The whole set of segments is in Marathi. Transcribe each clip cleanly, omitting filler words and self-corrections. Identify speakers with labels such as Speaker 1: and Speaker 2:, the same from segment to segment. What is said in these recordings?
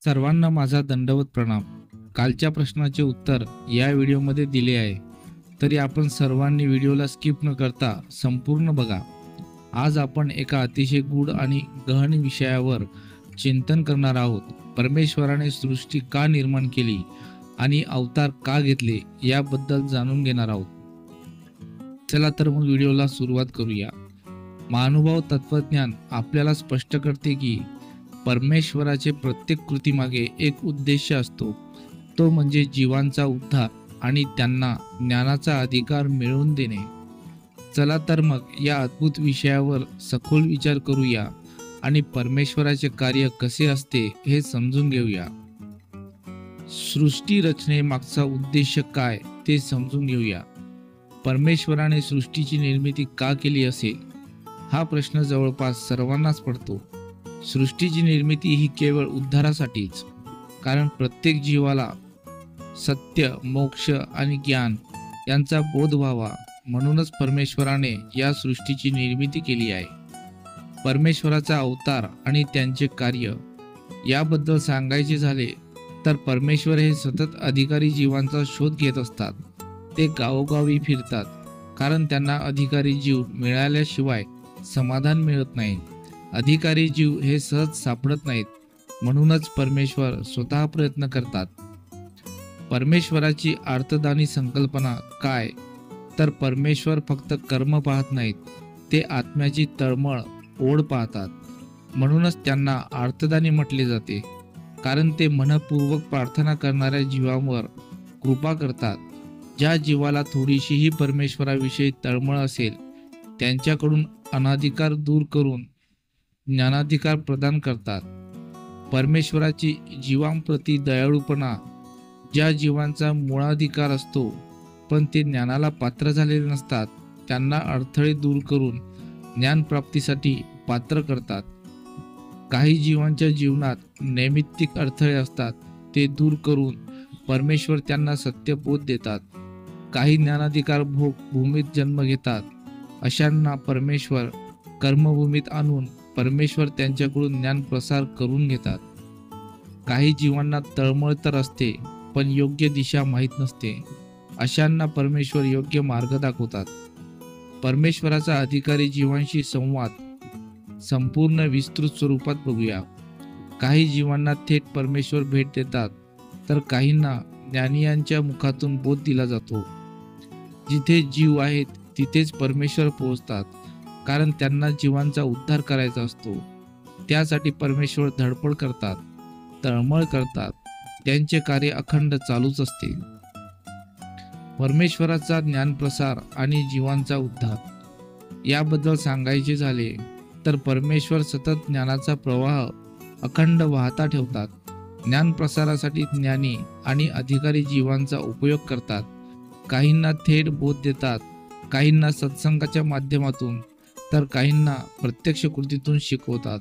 Speaker 1: सर्वांना माझा दंडवत प्रणाम. कालच्या प्रश्नाचे उत्तर या व्हिडिओमध्ये दिले आहे, तरी आपण सर्वांनी व्हिडिओला स्किप न करता संपूर्ण बघा. आज आपण एका अतिशय गूढ आणि गहन विषयावर चिंतन करणार आहोत. परमेश्वराने सृष्टी का निर्माण केली आणि अवतार का घेतले याबद्दल जाणून घेणार आहोत. चला तर मग व्हिडिओला सुरुवात करूया. महानुभाव तत्वज्ञान आपल्याला स्पष्ट करते की परमेश्वराचे प्रत्येक कृतीमागे एक उद्देश असतो, तो म्हणजे जीवांचा उद्धार आणि त्यांना ज्ञानाचा अधिकार मिळवून देणे. चला तर मग या अद्भुत विषयावर सखोल विचार करूया आणि परमेश्वराचे कार्य कसे असते हे समजून घेऊया. सृष्टी रचनेमागचा उद्देश काय ते समजून घेऊया. परमेश्वराने सृष्टीची निर्मिती का केली असेल हा प्रश्न जवळपास सर्वांनाच पडतो. सृष्टीची निर्मिती ही केवळ उद्धारासाठीच, कारण प्रत्येक जीवाला सत्य, मोक्ष आणि ज्ञान यांचा बोध व्हावा म्हणूनच परमेश्वराने या सृष्टीची निर्मिती केली आहे. परमेश्वराचा अवतार आणि त्यांचे कार्य याबद्दल सांगायचे झाले तर परमेश्वर हे सतत अधिकारी जीवांचा शोध घेत असतात. ते गावोगावी फिरतात, कारण त्यांना अधिकारी जीव मिळाल्याशिवाय समाधान मिळत नाही. अधिकारी जीव हे सहज सापडत नाहीत, म्हणूनच परमेश्वर स्वतः प्रयत्न करतात. परमेश्वराची अर्थदानी संकल्पना काय, तर परमेश्वर फक्त कर्म पाहत नाहीत, ते आत्म्याची तळमळ, ओढ पाहतात. म्हणूनच त्यांना अर्थदानी म्हटले जाते, कारण ते मनपूर्वक प्रार्थना करणाऱ्या जीवांवर कृपा करतात. ज्या जीवाला थोडीशीही परमेश्वराविषयी तळमळ असेल त्यांच्याकडून अनाधिकार दूर करून ज्ञानाधिकार प्रदान करतात. परमेश्वराची जीवांप्रती दयाळूपणा, ज्या जीवांचा मूळाधिकार असतो पण ते ज्ञानाला पात्र झालेले नसतात, त्यांना अडथळे दूर करून ज्ञानप्राप्तीसाठी पात्र करतात. काही जीवांच्या जीवनात नैमित्तिक अडथळे असतात, ते दूर करून परमेश्वर त्यांना सत्यबोध देतात. काही ज्ञानाधिकार भोग भूमीत जन्म घेतात, अशांना परमेश्वर कर्मभूमीत आणून परमेश्वर त्यांच्याकडून ज्ञान प्रसार करून घेतात. काही जीवांना तळमळ तर असते पण योग्य दिशा माहीत नसते, अशांना परमेश्वर योग्य मार्ग दाखवतात. परमेश्वराचा अधिकारी जीवांशी संवाद संपूर्ण विस्तृत स्वरूपात बघूया. काही जीवांना थेट परमेश्वर भेट देतात, तर काहींना ज्ञानियांच्या मुखातून बोध दिला जातो. जिथे जीव आहेत तिथेच परमेश्वर पोहोचतात, कारण त्यांना जीवांचा उद्धार करायचा असतो. त्यासाठी परमेश्वर धडपड करतात, तळमळ करतात. त्यांचे कार्य अखंड चालूच असते. परमेश्वराचा ज्ञानप्रसार आणि जीवांचा उद्धार याबद्दल सांगायचे झाले तर परमेश्वर सतत ज्ञानाचा प्रवाह अखंड वाहता ठेवतात. ज्ञानप्रसारासाठी ज्ञानी आणि अधिकारी जीवांचा उपयोग करतात. काहींना थेट बोध देतात, काहींना सत्संगाच्या माध्यमातून, तर काहींना प्रत्यक्ष कृतीतून शिकवतात.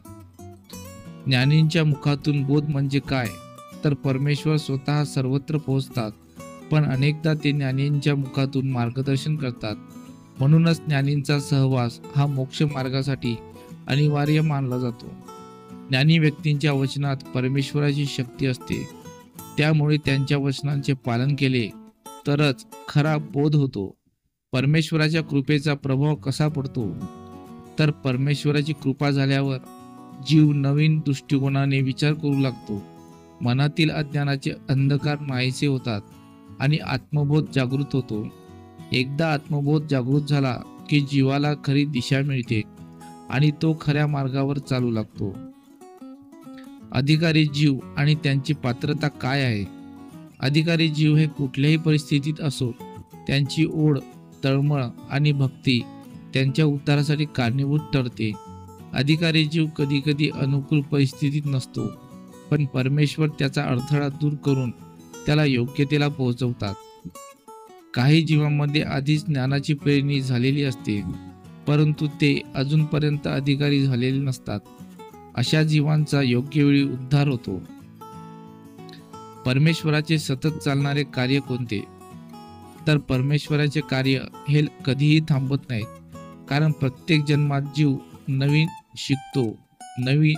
Speaker 1: ज्ञानींच्या मुखातून बोध म्हणजे काय, तर परमेश्वर स्वतः सर्वत्र पोहोचतात, पण अनेकदा ते ज्ञानींच्या मुखातून मार्गदर्शन करतात. म्हणूनच ज्ञानींचा सहवास हा मोक्ष मार्गासाठी अनिवार्य मानला जातो. ज्ञानी व्यक्तींच्या वचनात परमेश्वराची शक्ती असते, त्यामुळे त्यांच्या वचनांचे पालन केले तरच खरा बोध होतो. परमेश्वराच्या कृपेचा प्रभाव कसा पडतो, तर परमेश्वराची कृपा झाल्यावर जीव नवीन दृष्टिकोनाने विचार करू लागतो. मनातील अज्ञानाचे अंधकार नाहीसे होतात आणि आत्मबोध जागृत होतो. एकदा आत्मबोध जागृत झाला की जीवाला खरी दिशा मिळते आणि तो खऱ्या मार्गावर चालू लागतो. अधिकारी जीव आणि त्यांची पात्रता काय आहे. अधिकारी जीव हे कुठल्याही परिस्थितीत असो, त्यांची ओढ, तळमळ आणि भक्ती त्यांच्या उद्धारासाठी कारणीभूत ठरते. अधिकारी जीव कधी कधी अनुकूल परिस्थितीत नसतो, पण परमेश्वर त्याचा अडथळा दूर करून त्याला योग्यतेला पोहोचवतात. काही जीवांमध्ये आधीच ज्ञानाची प्रेरणी झालेली असते, परंतु ते अजूनपर्यंत अधिकारी झालेले नसतात. अशा जीवांचा योग्य वेळी उद्धार होतो. परमेश्वराचे सतत चालणारे कार्य कोणते, तर परमेश्वराचे कार्य हे कधीही थांबत नाहीत, कारण प्रत्येक जन्मात जीव नवीन शिकतो, नवीन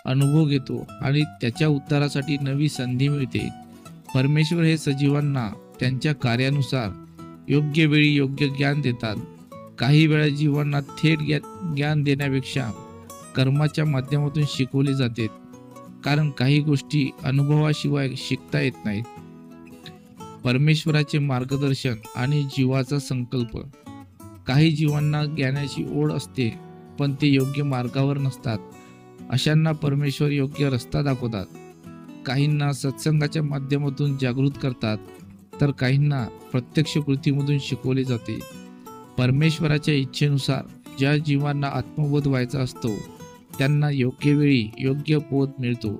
Speaker 1: अनुभव घेतो आणि त्याच्या उद्धारासाठी नवी संधी मिळते. परमेश्वर हे सजीवांना त्यांच्या कार्यानुसार योग्य वेळी योग्य ज्ञान देतात. काही वेळा जीवांना थेट ज्ञान देण्यापेक्षा कर्माच्या माध्यमातून शिकवले जाते, कारण काही गोष्टी अनुभवाशिवाय शिकता येत नाहीत. परमेश्वराचे मार्गदर्शन आणि जीवाचा संकल्प. काही जीवांना ज्ञानाची ओढ असते, पण ते योग्य मार्गावर नसतात. अशांना परमेश्वर योग्य रस्ता दाखवतात. काहींना सत्संगाच्या माध्यमातून जागृत करतात, तर काहींना प्रत्यक्ष कृतीमधून शिकवले जाते. परमेश्वराच्या इच्छेनुसार ज्या जीवांना आत्मबोध व्हायचा असतो, त्यांना योग्य वेळी योग्य बोध मिळतो.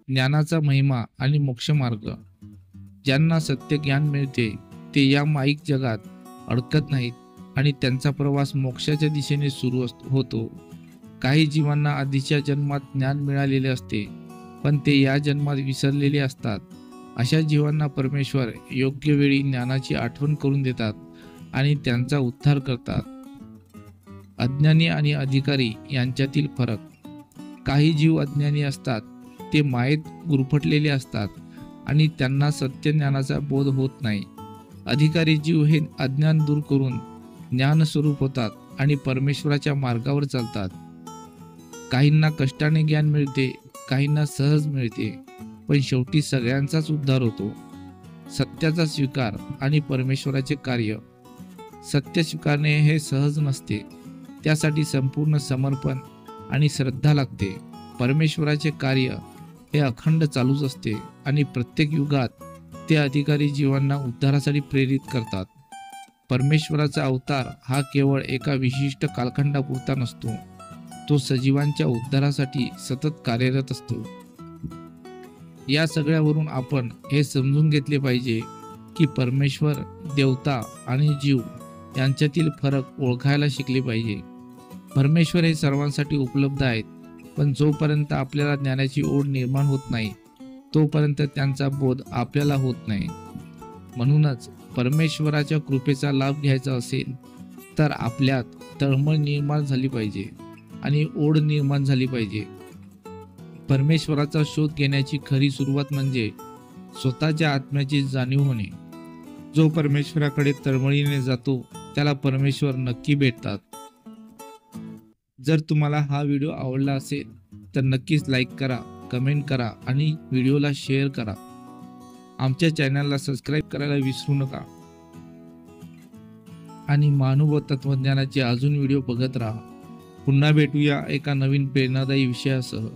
Speaker 1: ज्ञानाचा महिमा आणि मोक्षमार्ग. ज्यांना सत्य ज्ञान मिळते ते या माईक जगात अडकत नाहीत आणि त्यांचा प्रवास मोक्षाच्या दिशेने सुरू होतो. काही जीवांना आधीच्या जन्मात ज्ञान मिळालेले असते, पण ते या जन्मात विसरलेले असतात. अशा जीवांना परमेश्वर योग्य वेळी ज्ञानाची आठवण करून देतात आणि त्यांचा उद्धार करतात. अज्ञानी आणि अधिकारी यांच्यातील फरक. काही जीव अज्ञानी असतात, ते मायेत गुरफटलेले असतात आणि त्यांना सत्य ज्ञानाचा बोध होत नाही. अधिकारी जीव हे अज्ञान दूर करून ज्ञान स्वरूप होतात आणि परमेश्वराच्या मार्गावर चालतात. काहींना कष्टाने ज्ञान मिळते, काहींना सहज मिळते, पण शेवटी सगळ्यांचाच उद्धार होतो. सत्याचा स्वीकार आणि परमेश्वराचे कार्य. सत्य स्वीकारणे हे सहज नसते, त्यासाठी संपूर्ण समर्पण आणि श्रद्धा लागते. परमेश्वराचे कार्य हे अखंड चालूच असते आणि प्रत्येक युगात ते अधिकारी जीवांना उद्धारासाठी प्रेरित करतात. परमेश्वराचा अवतार हा केवळ एका विशिष्ट कालखंडापुरता नसतो, तो सजीवांच्या उद्धारासाठी सतत कार्यरत असतो. या सगळ्यावरून आपण हे समजून घेतले पाहिजे की परमेश्वर, देवता आणि जीव यांच्यातील फरक ओळखायला शिकले पाहिजे. परमेश्वर हे सर्वांसाठी उपलब्ध आहेत, पण जोपर्यंत आपल्याला ज्ञानाची ओढ निर्माण होत नाही, तोपर्यंत त्यांचा बोध आपल्याला होत नाही. म्हणूनच परमेश्वराच्या कृपेचा लाभ घ्यायचा असेल तर आपल्यात तळमळ निर्माण झाली पाहिजे आणि ओढ निर्माण झाली पाहिजे. परमेश्वराचा शोध घेण्याची खरी सुरुवात म्हणजे स्वतःच्या आत्म्याची जाणीव होणे. जो परमेश्वराकडे तळमळीने जातो त्याला परमेश्वर नक्की भेटतात. जर तुम्हाला हा व्हिडिओ आवडला असेल तर नक्कीच लाईक करा, कमेंट करा आणि व्हिडिओला शेअर करा. आमच्या चॅनलला सबस्क्राईब करायला विसरू नका आणि मानव तत्वज्ञानाचे अजून व्हिडिओ बघत राहा. पुन्हा भेटूया एका नवीन प्रेरणादायी विषयासह.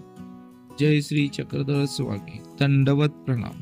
Speaker 1: जय श्री चक्रधर स्वामी. दंडवत प्रणाम.